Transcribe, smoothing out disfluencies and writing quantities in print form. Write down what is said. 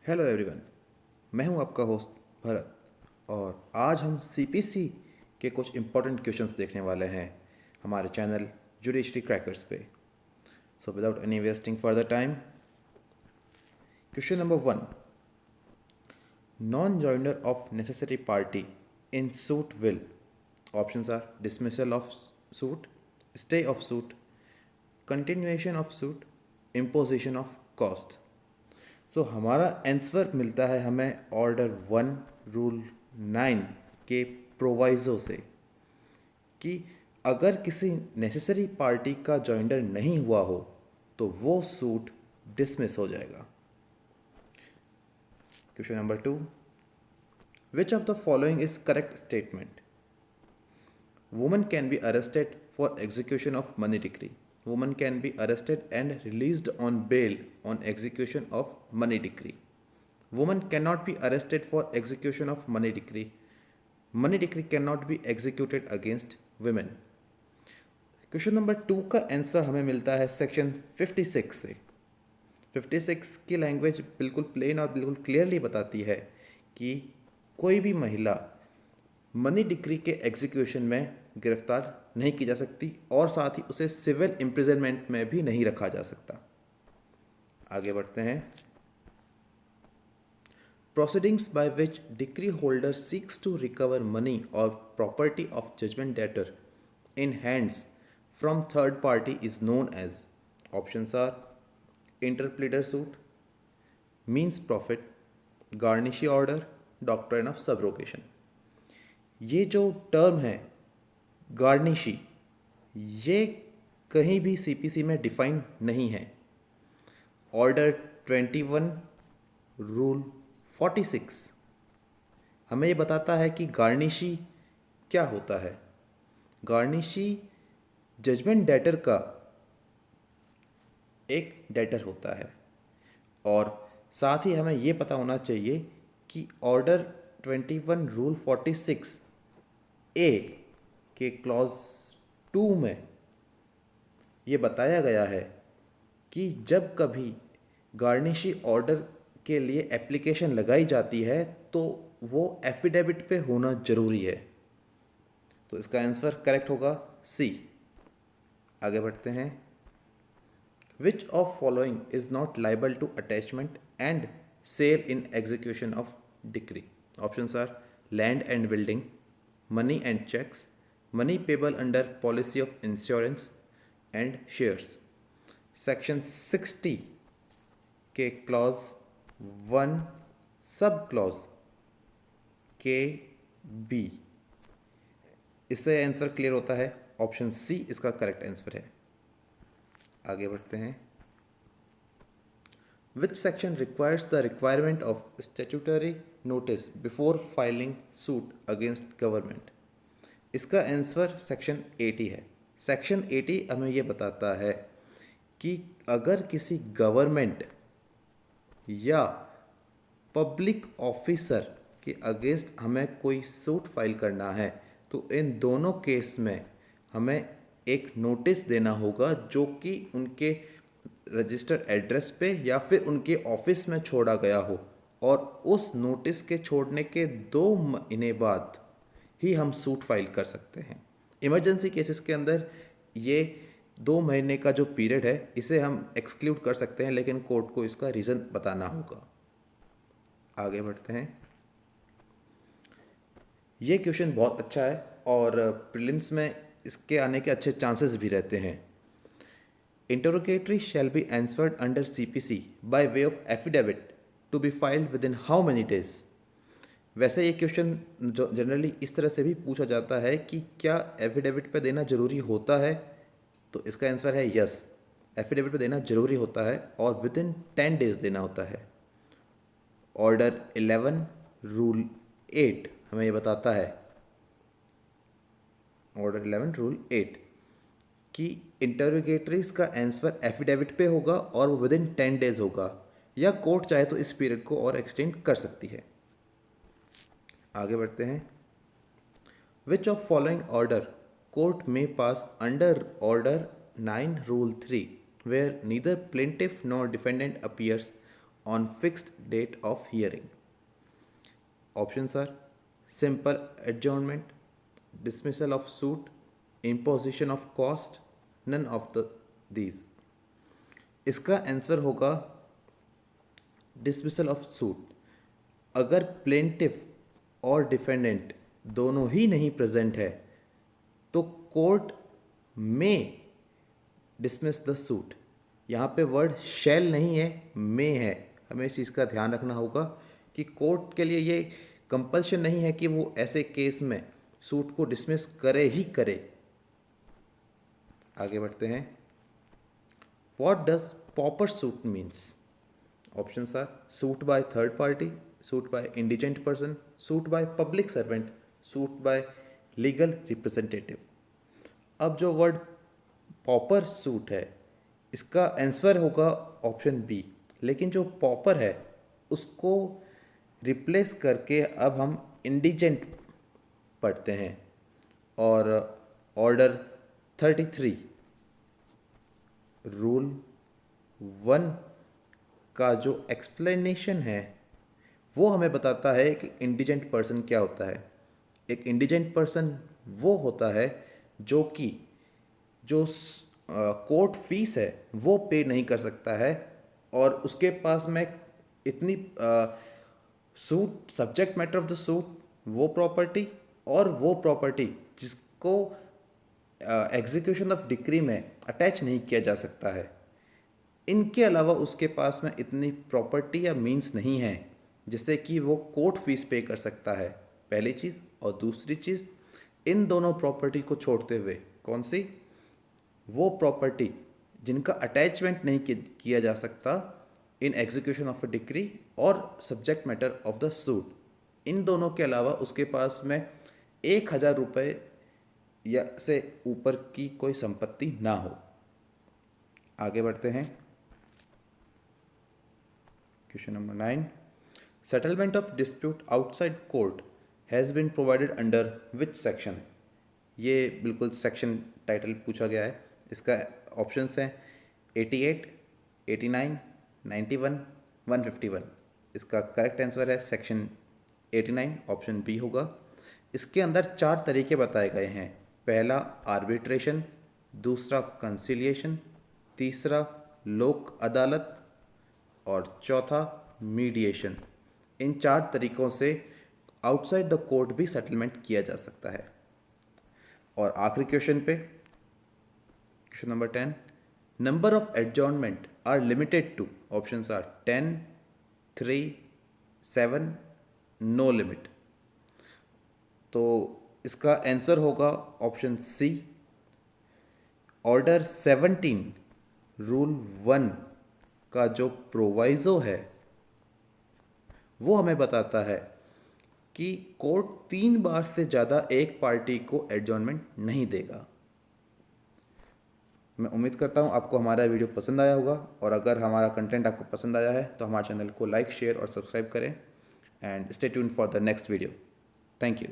Hello everyone. मैं हूं आपका होस्ट भरत और आज हम सीपीसी के कुछ इम्पोर्टेंट क्वेश्चंस देखने वाले हैं हमारे चैनल जुडिशरी क्रैकर्स पे। So without any wasting further time, question number 1, non joinder of necessary party in suit will, options are dismissal of suit, stay of suit, continuation of suit, imposition of cost. So हमारा answer मिलता है हमें order 1 rule 9 के proviso से कि अगर किसी necessary party का जॉइंडर नहीं हुआ हो तो वो सूट डिसमिस हो जाएगा। Question number 2, which of the following is correct statement? Woman can be arrested for execution of money decree. Woman can be arrested and released on bail on execution of money decree. Woman cannot be arrested for execution of money decree. Money decree cannot be executed against women. Question number 2 का answer हमें मिलता है section 56 से। 56 की language बिल्कुल plane और बिल्कुल clearly बताती है कि कोई भी महिला मनी डिक्री के एग्जीक्यूशन में गिरफ्तार नहीं की जा सकती और साथ ही उसे सिविल इम्प्रिजनमेंट में भी नहीं रखा जा सकता। आगे बढ़ते हैं। Proceedings by which decree holder seeks to recover money और property of judgment debtor in hands from third party is known as, options are interpleader suit, mesne profit, garnishee order, doctrine of subrogation. ये जो term है garnishee, ये कहीं भी CPC में define नहीं है। ऑर्डर 21 रूल 46 हमें ये बताता है कि गार्निशी क्या होता है। गार्निशी जजमेंट डेटर का एक डेटर होता है और साथ ही हमें ये पता होना चाहिए कि ऑर्डर 21 रूल 46 ए के क्लॉज 2 में ये बताया गया है कि जब कभी गार्निशी ऑर्डर के लिए एप्लीकेशन लगाई जाती है तो वो एफिडेविट पे होना जरूरी है। तो इसका आंसर करेक्ट होगा सी। आगे बढ़ते हैं। Which of following is not liable to attachment and sale in execution of decree? Options are land and building, money and cheques, money payable under policy of insurance and shares. Section 60 के clause 1 sub clause के B, इससे answer clear होता है। Option C इसका correct answer है। आगे बढ़ते हैं। Which section requires the requirement of statutory notice before filing suit against government? इसका आंसर सेक्शन 80 है। सेक्शन 80 हमें ये बताता है कि अगर किसी गवर्नमेंट या पब्लिक ऑफिसर के अगेंस्ट हमें कोई सूट फाइल करना है तो इन दोनों केस में हमें एक नोटिस देना होगा जो कि उनके रजिस्टर्ड एड्रेस पे या फिर उनके ऑफिस में छोड़ा गया हो और उस नोटिस के छोड़ने के 2 महीने बाद ही हम सूट फाइल कर सकते हैं। इमरजेंसी केसेस के अंदर ये 2 महीने का जो पीरियड है इसे हम एक्सक्लूड कर सकते हैं, लेकिन कोर्ट को इसका रीज़न बताना होगा। आगे बढ़ते हैं। ये क्वेश्चन बहुत अच्छा है और प्रीलिम्स में इसके आने के अच्छे चांसेस भी रहते हैं। Interrogatory shall be answered under CPC by way of affidavit to be filed within how many days? वैसे ये क्वेश्चन जो जनरली इस तरह से भी पूछा जाता है कि क्या एफिडेविट पे देना ज़रूरी होता है, तो इसका आंसर है यस, एफिडेविट पे देना ज़रूरी होता है और विद इन 10 डेज देना होता है। ऑर्डर 11 रूल 8 हमें ये बताता है, ऑर्डर 11 रूल 8, कि इंटरोगेटरीज का आंसर एफिडेविट पे होगा और वो विद इन 10 डेज होगा, या कोर्ट चाहे तो इस पीरियड को और एक्सटेंड कर सकती है। आगे बढ़ते हैं। Which of following order court में pass under order 9 rule 3 where neither plaintiff nor defendant appears on fixed date of hearing. Options are simple adjournment, dismissal of suit, imposition of cost, none of these. इसका answer होगा dismissal of suit. अगर plaintiff और defendant दोनों ही नहीं present है तो court में dismiss the suit. यहाँ पे वर्ड शैल नहीं है, मे है। हमें इस चीज़ का ध्यान रखना होगा कि कोर्ट के लिए ये कंपल्शन नहीं है कि वो ऐसे केस में सूट को डिसमिस करे ही करे। आगे बढ़ते हैं। What does pauper suit means? Options are suit by third party, suit by indigent person, suit by public servant, suit by legal representative. अब जो वर्ड पॉपर सूट है इसका आंसर होगा ऑप्शन बी, लेकिन जो पॉपर है उसको रिप्लेस करके अब हम इंडिजेंट पढ़ते हैं। और ऑर्डर 33 रूल 1 का जो एक्सप्लेनेशन है वो हमें बताता है कि इंडिजेंट पर्सन क्या होता है। एक इंडिजेंट पर्सन वो होता है जो कि जो कोर्ट फीस है वो पे नहीं कर सकता है और उसके पास में इतनी suit, subject matter of the suit वो प्रॉपर्टी और वो प्रॉपर्टी जिसको एग्जीक्यूशन ऑफ डिक्री में अटैच नहीं किया जा सकता है। इनके अलावा उसके पास में इतनी प्रॉपर्टी या मींस नहीं है जिससे कि वो कोर्ट फीस पे कर सकता है, पहली चीज़। और दूसरी चीज़, इन दोनों प्रॉपर्टी को छोड़ते हुए कौन सी? वो प्रॉपर्टी जिनका अटैचमेंट नहीं किया जा सकता in execution of a decree और subject matter of the suit, इन दोनों के अलावा उसके पास में 1,000 रुपये या से ऊपर की कोई संपत्ति ना हो। आगे बढ़ते हैं। Question number 9, settlement of dispute outside court has been provided under which section? ये बिल्कुल सेक्शन टाइटल पूछा गया है। इसका ऑप्शंस हैं 88, 89, 91, 151। इसका करेक्ट आंसर है सेक्शन 89, ऑप्शन बी होगा। इसके अंदर 4 तरीके बताए गए हैं। पहला आर्बिट्रेशन, दूसरा कंसिलिएशन, तीसरा लोक अदालत और चौथा मीडिएशन। इन 4 तरीकों से आउटसाइड द कोर्ट भी सेटलमेंट किया जा सकता है। और आखिरी क्वेश्चन पे, question number 10, number of adjournment are limited to? Options are 10, 3, 7, no limit. तो इसका आंसर होगा ऑप्शन सी, ऑर्डर 17 रूल 1 का जो प्रोवाइजो है वो हमें बताता है कि कोर्ट 3 बार से ज़्यादा एक पार्टी को एडजॉर्नमेंट नहीं देगा। मैं उम्मीद करता हूँ आपको हमारा वीडियो पसंद आया होगा, और अगर हमारा कंटेंट आपको पसंद आया है तो हमारे चैनल को लाइक, शेयर और सब्सक्राइब करें। And stay tuned for the next video. Thank you.